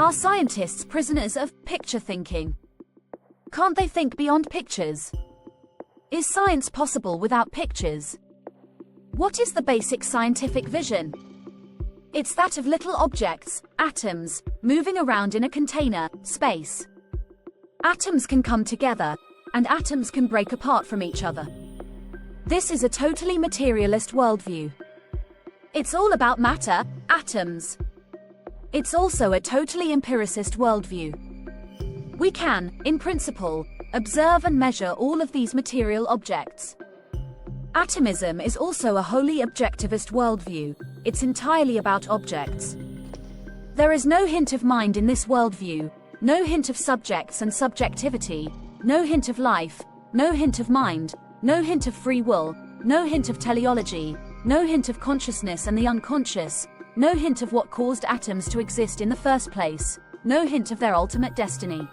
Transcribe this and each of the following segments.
Are scientists prisoners of picture thinking? Can't they think beyond pictures? Is science possible without pictures? What is the basic scientific vision? It's that of little objects, atoms, moving around in a container, space. Atoms can come together, and atoms can break apart from each other. This is a totally materialist worldview. It's all about matter, atoms. It's also a totally empiricist worldview. We can, in principle, observe and measure all of these material objects. Atomism is also a wholly objectivist worldview. It's entirely about objects. There is no hint of mind in this worldview, no hint of subjects and subjectivity, no hint of life, no hint of mind, no hint of free will, no hint of teleology, no hint of consciousness and the unconscious, no hint of what caused atoms to exist in the first place, no hint of their ultimate destiny.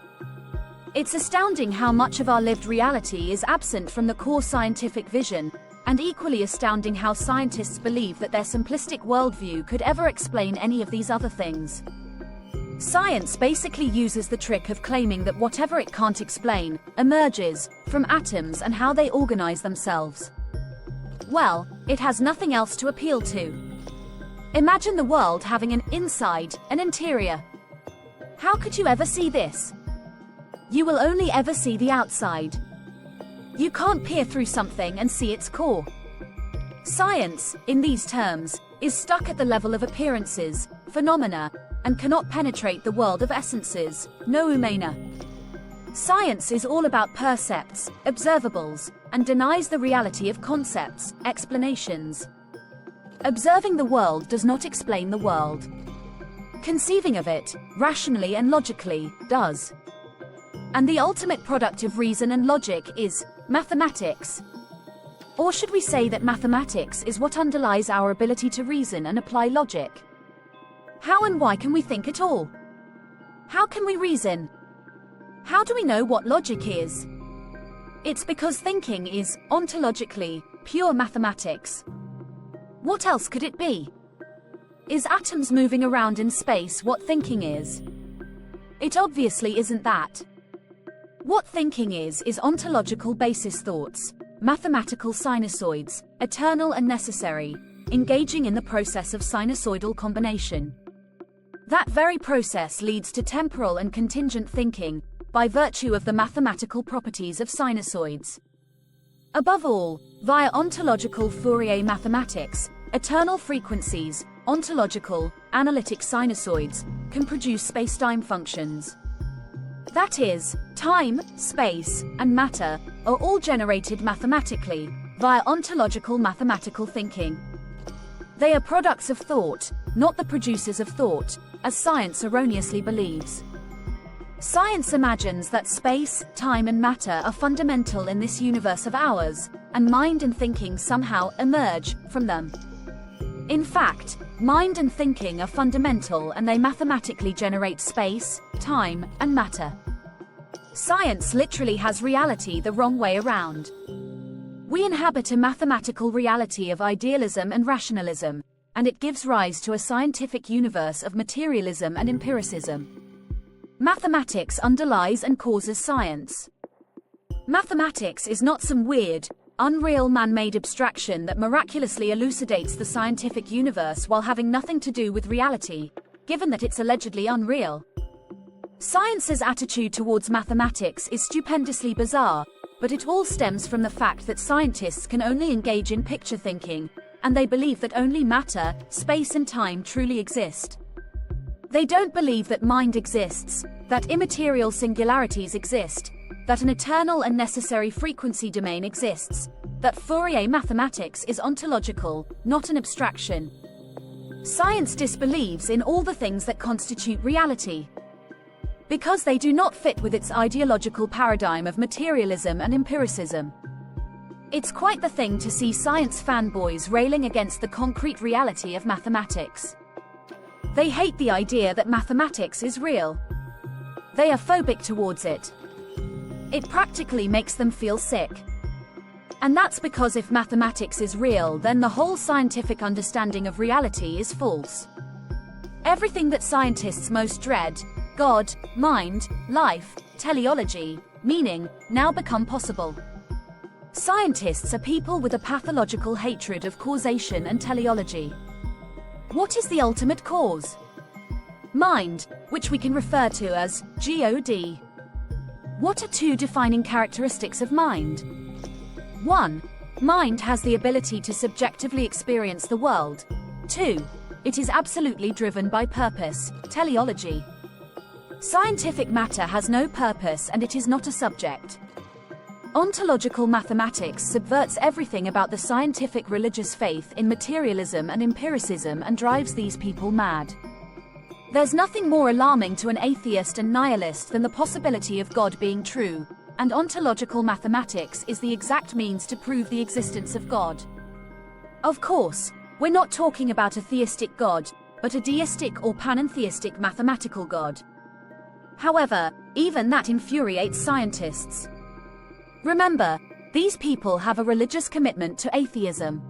It's astounding how much of our lived reality is absent from the core scientific vision, and equally astounding how scientists believe that their simplistic worldview could ever explain any of these other things. Science basically uses the trick of claiming that whatever it can't explain emerges from atoms and how they organize themselves. Well, it has nothing else to appeal to. Imagine the world having an inside, an interior. How could you ever see this? You will only ever see the outside. You can't peer through something and see its core. Science, in these terms, is stuck at the level of appearances, phenomena, and cannot penetrate the world of essences, noumena. Science is all about percepts, observables, and denies the reality of concepts, explanations. Observing the world does not explain the world. Conceiving of it, rationally and logically, does. And the ultimate product of reason and logic is mathematics. Or should we say that mathematics is what underlies our ability to reason and apply logic? How and why can we think at all? How can we reason? How do we know what logic is? It's because thinking is, ontologically, pure mathematics. What else could it be? Is atoms moving around in space what thinking is? It obviously isn't that. What thinking is ontological basis thoughts, mathematical sinusoids, eternal and necessary, engaging in the process of sinusoidal combination. That very process leads to temporal and contingent thinking, by virtue of the mathematical properties of sinusoids. Above all, via ontological Fourier mathematics, eternal frequencies, ontological, analytic sinusoids, can produce spacetime functions. That is, time, space, and matter are all generated mathematically, via ontological mathematical thinking. They are products of thought, not the producers of thought, as science erroneously believes. Science imagines that space, time and matter are fundamental in this universe of ours, and mind and thinking somehow emerge from them. In fact, mind and thinking are fundamental and they mathematically generate space, time, and matter. Science literally has reality the wrong way around. We inhabit a mathematical reality of idealism and rationalism, and it gives rise to a scientific universe of materialism and empiricism. Mathematics underlies and causes science. Mathematics is not some weird, unreal man-made abstraction that miraculously elucidates the scientific universe while having nothing to do with reality, given that it's allegedly unreal. Science's attitude towards mathematics is stupendously bizarre, but it all stems from the fact that scientists can only engage in picture thinking, and they believe that only matter, space and time truly exist. They don't believe that mind exists, that immaterial singularities exist, that an eternal and necessary frequency domain exists, that Fourier mathematics is ontological, not an abstraction. Science disbelieves in all the things that constitute reality, because they do not fit with its ideological paradigm of materialism and empiricism. It's quite the thing to see science fanboys railing against the concrete reality of mathematics. They hate the idea that mathematics is real. They are phobic towards it. It practically makes them feel sick. And that's because if mathematics is real, then the whole scientific understanding of reality is false. Everything that scientists most dread, God, mind, life, teleology, meaning, now become possible. Scientists are people with a pathological hatred of causation and teleology. What is the ultimate cause? Mind, which we can refer to as God. What are two defining characteristics of mind? 1. Mind has the ability to subjectively experience the world. 2. It is absolutely driven by purpose, teleology. Scientific matter has no purpose and it is not a subject. Ontological mathematics subverts everything about the scientific religious faith in materialism and empiricism and drives these people mad. There's nothing more alarming to an atheist and nihilist than the possibility of God being true, and ontological mathematics is the exact means to prove the existence of God. Of course, we're not talking about a theistic God, but a deistic or panentheistic mathematical God. However, even that infuriates scientists. Remember, these people have a religious commitment to atheism.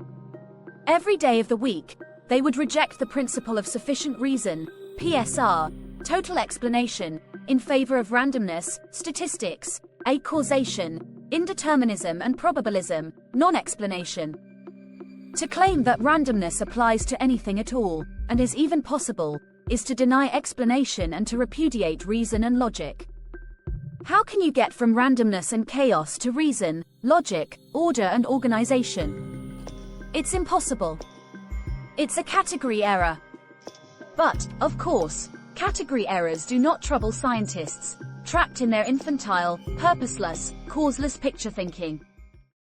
Every day of the week, they would reject the principle of sufficient reason, PSR, total explanation, in favor of randomness, statistics, causation, indeterminism and probabilism, non-explanation. To claim that randomness applies to anything at all, and is even possible, is to deny explanation and to repudiate reason and logic. How can you get from randomness and chaos to reason, logic, order and organization? It's impossible. It's a category error. But, of course, category errors do not trouble scientists, trapped in their infantile, purposeless, causeless picture thinking.